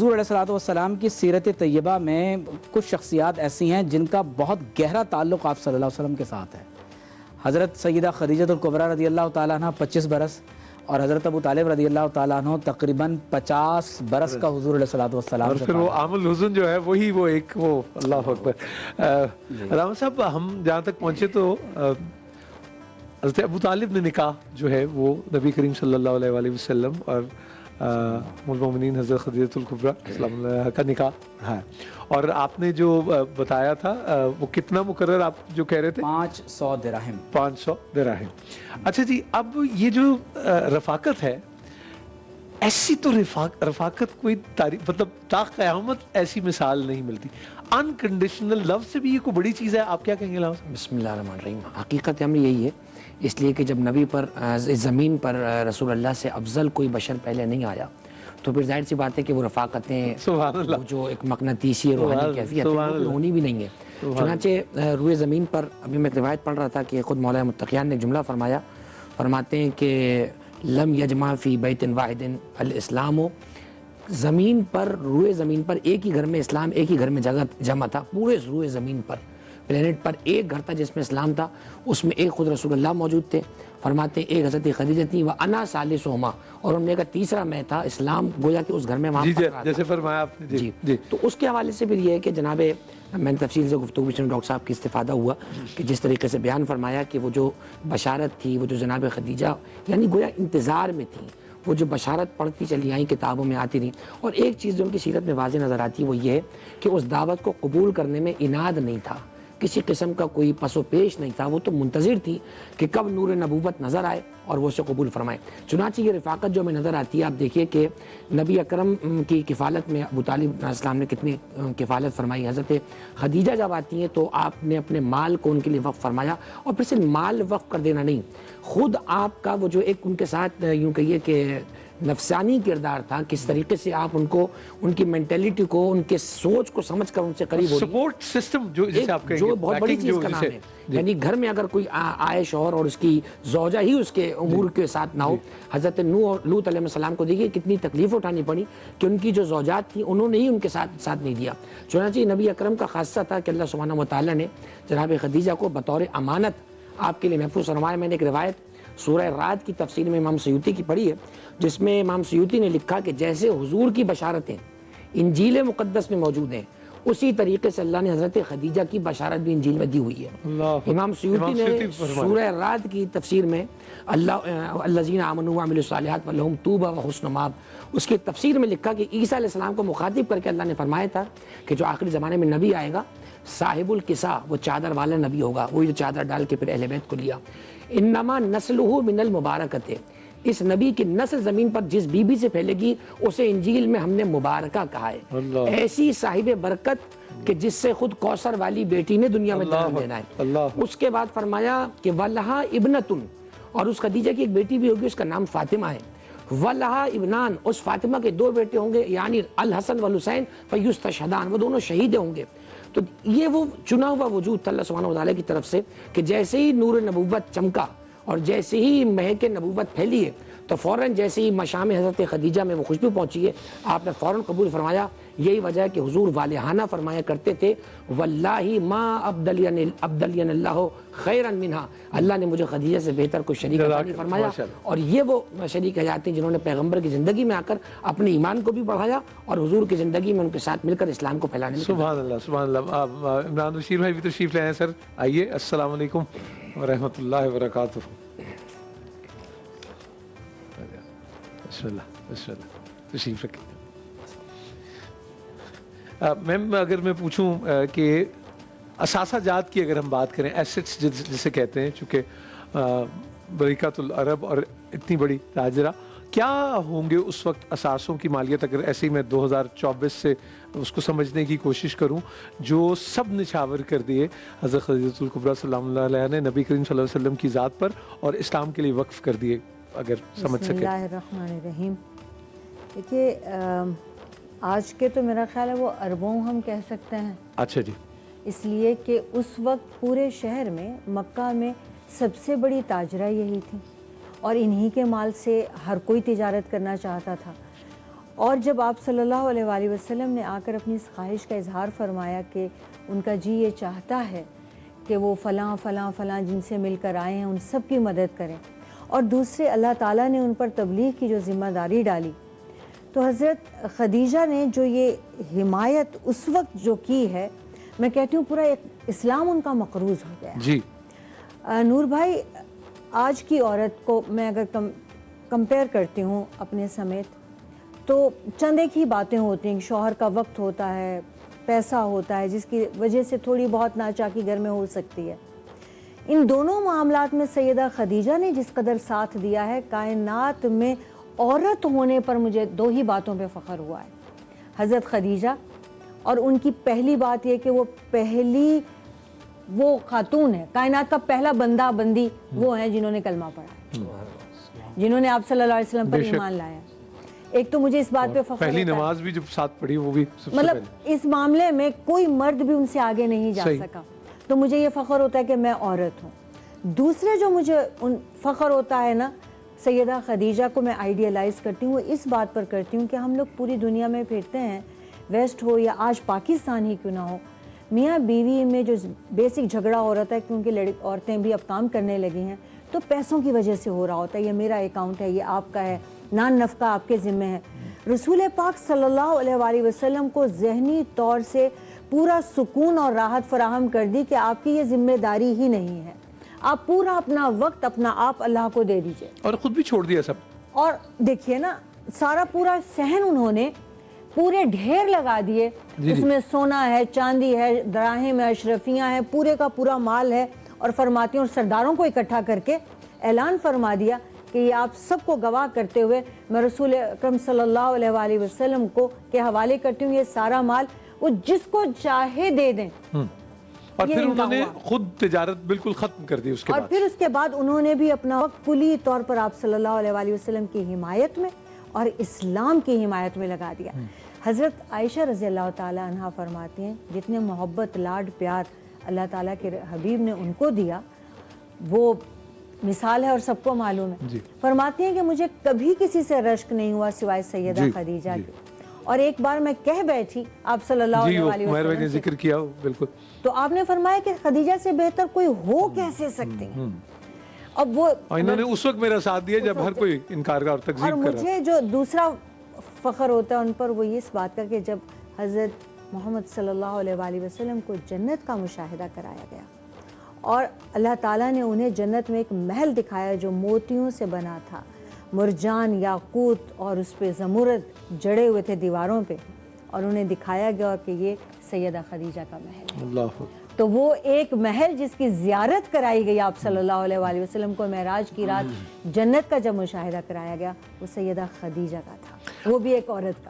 حضور علیہ الصلوۃ والسلام کی سیرت طیبہ میں کچھ شخصیات ایسی ہیں جن کا بہت گہرا تعلق آپ صلی اللہ علیہ وسلم کے ساتھ ہے۔ حضرت سیدہ خدیجہ الکبریٰ رضی اللہ تعالیٰ عنہ 25 برس اور حضرت ابو طالب رضی اللہ تعالیٰ عنہ تقریباً 50 برس کا حضور علیہ الصلوۃ والسلام اور پھر وہ عام الحزن جو ہے وہی وہ ایک وہ اللہ اکبر۔ علامہ صاحب ہم جہاں تک پہنچے تو حضرت ابو طالب نے نکاح جو ہے وہ نبی کریم صلی اللہ علیہ وآلہ وسلم اور ام المومنین حضرت خدیجہ الکبریٰ سلام اللہ علیہا کا نکاح ہے، اور آپ نے جو بتایا تھا وہ کتنا مقرر آپ جو کہہ رہے تھے 500 درہم 500 درہم۔ اچھا جی، اب یہ جو رفاقت ہے، ایسی تو رفاقت کوئی تاریخ مطلب تا قیامت ایسی مثال نہیں ملتی۔ انکنڈیشنل لو سے بھی یہ کوئی بڑی چیز ہے، آپ کیا کہیں گے؟ بسم اللہ الرحمن الرحیم۔ حقیقت عمل یہی ہے، اس لیے کہ جب نبی پر زمین پر رسول اللہ سے افضل کوئی بشر پہلے نہیں آیا تو پھر ظاہر سی بات ہے کہ وہ رفاقتیں سبحان اللہ، وہ جو ایک مقناطیسی روحانی کیفیت ہے وہ ہونی بھی نہیں ہے۔ چنانچہ روئے زمین پر ابھی میں ایک روایت پڑھ رہا تھا کہ خود مولا متقیان نے ایک جملہ فرمایا، فرماتے ہیں کہ لم یجمع فی بیت واحد الاسلام، زمین پر روئے زمین پر ایک ہی گھر میں اسلام ایک ہی گھر میں جمع تھا، پورے روئے زمین پر پلینٹ پر ایک گھر تھا جس میں اسلام تھا، اس میں ایک خود رسول اللہ موجود تھے، فرماتے ہیں ایک حضرت خدیجہ تھی وَأَنَا ثَالِثُهُمَا، اور ان میں کا تیسرا میں تھا، اسلام گویا کہ اس گھر میں وہاں پڑھ رہا تھا۔ جیسے فرمایا آپ نے جی، تو اس کے حوالے سے پھر یہ ہے کہ جناب میں نے تفصیل سے گفتگو میں ڈاکٹر صاحب کی استفادہ ہوا کہ جس طریقے سے بیان فرمایا کہ وہ جو بشارت تھی، وہ جو جناب خدیجہ یعنی گویا انتظار میں تھی، وہ جو بشارت پڑھتی چلی آئیں، کتابوں میں آتی رہی، اور ایک چیز جو ان کی سیرت میں واضح نظر آتی ہے وہ یہ ہے کہ اس دعوت کو قبول کرنے میں عناد نہیں تھا، کسی قسم کا کوئی پس و پیش نہیں تھا، وہ تو منتظر تھی کہ کب نور نبوت نظر آئے اور وہ اسے قبول فرمائے۔ چنانچہ یہ رفاقت جو ہمیں نظر آتی ہے، آپ دیکھیے کہ نبی اکرم کی کفالت میں ابو طالب علیہ السلام نے کتنی کفالت فرمائی، حضرت خدیجہ جب آتی ہیں تو آپ نے اپنے مال کو ان کے لیے وقف فرمایا، اور پھر صرف مال وقف کر دینا نہیں، خود آپ کا وہ جو ایک ان کے ساتھ یوں کہیے کہ نفسانی کردار تھا، کس طریقے سے آپ ان کو ان کی مینٹیلٹی کو ان کے سوچ کو سمجھ کر ان سے قریب ہو، سپورٹ سسٹم جو بہت بڑی چیز کا نام ہے۔ یعنی گھر میں اگر کوئی آئے شوہر اور اس کی زوجہ ہی اس کے امور کے ساتھ نہ ہو، حضرت نوح اور لوط علیہ السلام کو دیکھیے کتنی تکلیف اٹھانی پڑی کہ ان کی جو زوجات تھیں انہوں نے ہی ان کے ساتھ نہیں دیا۔ چنانچہ نبی اکرم کا خاصہ تھا کہ اللہ سبحانہ و تعالیٰ نے جناب خدیجہ کو بطور امانت آپ کے لیے محفوظ فرمایا۔ میں نے ایک روایت سورہ رعد کی تفسیر میں امام سیوطی کی پڑھی ہے، جس میں امام سیوطی نے لکھا کہ جیسے حضور کی بشارتیں انجیل مقدس میں موجود ہیں، اسی طریقے سے اللہ نے حضرت خدیجہ کی بشارت بھی انجیل میں دی ہوئی ہے۔ امام سیوطی نے سورہ رعد کی تفسیر میں الذین آمنوا وعملوا الصالحات ولہم طوبی وحسن مآب، اس کی تفسیر میں لکھا کہ عیسیٰ علیہ السلام کو مخاطب کر کے اللہ نے فرمایا تھا کہ جو آخری زمانے میں نبی آئے گا صاحب الکسا، وہ چادر والا نبی ہوگا، وہی جو چادر ڈال کے پھر اہل بیت کو لیا۔ انما نسلہ من المبارکۃ، اس نبی کی نسل زمین پر جس بی بی سے پھیلے گی اسے انجیل میں ہم نے مبارکہ کہا ہے، ایسی صاحب برکت کہ جس سے خود کوثر والی بیٹی نے دنیا میں جنم لینا ہے۔ اس کے بعد فرمایا کہ وَلَہَا ابنتن، اور اس خدیجہ کی ایک بیٹی بھی ہوگی، اس کا نام فاطمہ ہے۔ وَلَہَا ابنان، اس فاطمہ کے دو بیٹے ہوں گے، یعنی الحسن والحسین فیستشہدان، وہ دونوں شہید ہوں گے۔ تو یہ وہ چنا ہوا وجود تھا اللہ سبحانہ وتعالیٰ کی طرف سے کہ جیسے ہی نور نبوت چمکا اور جیسے ہی مہک نبوت پھیلی ہے تو فوراً جیسے ہی مشام حضرت خدیجہ میں وہ خوشبو پہنچی ہے، آپ نے فوراً قبول فرمایا۔ یہی وجہ ہے کہ حضور والہانہ فرمایا کرتے تھے واللہ ما ابدلین اللہ خیرا منہا، اللہ نے مجھے خدیجہ سے بہتر کوئی شریک عطا نہیں فرمایا۔ اور یہ وہ شریک حیات ہیں جنہوں نے پیغمبر کی زندگی میں آ کر اپنے ایمان کو بھی بڑھایا اور حضور کی زندگی میں ان کے ساتھ مل کر اسلام کو پھیلانے میں۔ سبحان اللہ، سبحان اللہ۔ عمران بشیر بھائی بھی تشریف لے آئے سر، آئیے۔ السلام علیکم ورحمۃ اللہ وبرکاتہ۔ بسم اللہ، بسم اللہ، تشریف رکھیں۔ میم اگر میں پوچھوں کہ اثاثہ جات کی اگر ہم بات کریں، ایسٹس جسے کہتے ہیں، چونکہ برکۃ العرب اور اتنی بڑی تاجرہ، کیا ہوں گے اس وقت اثاثوں کی مالیت اگر ایسے ہی میں 2024 سے اس کو سمجھنے کی کوشش کروں، جو سب نچھاور کر دیے حضرت خدیجہ الکبریٰ سلام اللہ علیہ نے نبی کریم صلی اللہ علیہ وسلم کی ذات پر اور اسلام کے لیے وقف کر دیے، اگر سمجھ سکیں۔ بسم اللہ الرحمن الرحیم۔ دیکھیے آج کے تو میرا خیال ہے وہ اربوں ہم کہہ سکتے ہیں۔ اچھا جی۔ اس لیے کہ اس وقت پورے شہر میں مکہ میں سب سے بڑی تاجرہ یہی تھی، اور انہی کے مال سے ہر کوئی تجارت کرنا چاہتا تھا۔ اور جب آپ صلی اللہ علیہ وآلہ وسلم نے آ کر اپنی اس خواہش کا اظہار فرمایا کہ ان کا جی یہ چاہتا ہے کہ وہ فلاں فلاں فلاں جن سے مل کر آئے ہیں ان سب کی مدد کریں، اور دوسرے اللہ تعالیٰ نے ان پر تبلیغ کی جو ذمہ داری ڈالی، تو حضرت خدیجہ نے جو یہ حمایت اس وقت جو کی ہے، میں کہتی ہوں پورا ایک اسلام ان کا مقروض ہو گیا۔ جی نور بھائی، آج کی عورت کو میں اگر کمپیئر کرتی ہوں اپنے سمیت، تو چند ایک ہی باتیں ہوتی ہیں، شوہر کا وقت ہوتا ہے، پیسہ ہوتا ہے، جس کی وجہ سے تھوڑی بہت ناچاکی گھر میں ہو سکتی ہے۔ ان دونوں معاملات میں سیدہ خدیجہ نے جس قدر ساتھ دیا ہے، کائنات میں عورت ہونے پر مجھے دو ہی باتوں پہ فخر ہوا ہے، حضرت خدیجہ، اور ان کی پہلی بات یہ کہ وہ خاتون ہے، کائنات کا پہلا بندہ بندی وہ ہیں جنہوں نے کلمہ پڑھا، جنہوں نے آپ صلی اللہ علیہ وسلم پر ایمان لایا۔ ایک تو مجھے اس بات پہ فخر پہلی ہوتا ہے، نماز بھی جب ساتھ پڑھی وہ بھی سب سے مطلب پہلے۔ اس معاملے میں کوئی مرد بھی ان سے آگے نہیں جا صحیح۔ سکا، تو مجھے یہ فخر ہوتا ہے کہ میں عورت ہوں۔ دوسرے جو مجھے فخر ہوتا ہے نا، سیدہ خدیجہ کو میں آئیڈیلائز کرتی ہوں، وہ اس بات پر کرتی ہوں کہ ہم لوگ پوری دنیا میں پھرتے ہیں، ویسٹ ہو یا آج پاکستان ہی کیوں نہ ہو، میاں بیوی میں جو بیسک جھگڑا ہو رہا ہے، کیونکہ عورتیں بھی اب کام کرنے لگی ہیں، تو پیسوں کی وجہ سے ہو رہا ہوتا ہے، یہ میرا اکاؤنٹ ہے، یہ آپ کا ہے، نان نفقہ آپ کے ذمہ ہے۔ رسول پاک صلی اللہ علیہ وآلہ وسلم کو ذہنی طور سے پورا سکون اور راحت فراہم کر دی کہ آپ کی یہ ذمہ داری ہی نہیں ہے، آپ پورا اپنا وقت اپنا آپ اللہ کو دے دیجئے، اور خود بھی چھوڑ دیا سب۔ اور دیکھیے نا، سارا پورا صحن انہوں نے پورے ڈھیر لگا دیے، اس میں سونا ہے، چاندی ہے، دراہم ہے، اشرفیاں ہیں، پورے کا پورا مال ہے، اور فرماتی ہوں سرداروں کو اکٹھا کر کے اعلان فرما دیا کہ یہ آپ سب کو گواہ کرتے ہوئے میں رسول اکرم صلی اللہ علیہ وآلہ وسلم کے حوالے کرتی ہوں، یہ سارا مال وہ جس کو چاہے دے دیں۔ اور یہ پھر ان کا انہوں نے ہوا۔ خود تجارت بالکل ختم کر دی اس کے اور بعد۔ پھر اس کے بعد انہوں نے بھی اپنا وقت کلی طور پر آپ صلی اللہ علیہ وآلہ وسلم کی حمایت میں اور اسلام کی حمایت میں لگا دیا۔ حضرت عائشہ رضی اللہ تعالی عنہ فرماتی ہیں، جتنے محبت لاڈ پیار اللہ تعالیٰ کے حبیب نے ان کو دیا، وہ مثال ہے اور سب کو معلوم ہے۔ فرماتی ہیں کہ مجھے کبھی کسی سے رشک نہیں ہوا سوائے سیدہ خدیجہ کے، اور ایک بار میں کہہ بیٹھی آپ صلی اللہ علیہ وآلہ عمر بھائی نے وسلم سے، ذکر کیا بالکل، تو آپ نے فرمایا کہ خدیجہ سے بہتر کوئی ہو کیسے سکتے ہیں۔ اب وہ اور انہوں نے اس وقت میرا ساتھ دیا جب ہر کوئی انکار کا اور اور تکذیب کر رہا۔ مجھے جو دوسرا فخر ہوتا ہے ان پر، وہ یہ اس بات کا کہ جب حضرت محمد صلی اللہ علیہ وآلہ وسلم کو جنت کا مشاہدہ کرایا گیا، اور اللہ تعالیٰ نے انہیں جنت میں ایک محل دکھایا جو موتیوں سے بنا تھا، مرجان، یاقوت اور اس پہ زمرد جڑے ہوئے تھے دیواروں پہ، اور انہیں دکھایا گیا کہ یہ سیدہ خدیجہ کا محل ہے۔ اللہ، تو وہ ایک محل جس کی زیارت کرائی گئی آپ صلی اللہ علیہ وآلہ وسلم کو معراج کی رات جنت کا جب مشاہدہ کرایا گیا، وہ سیدہ خدیجہ کا تھا، وہ بھی ایک عورت کا۔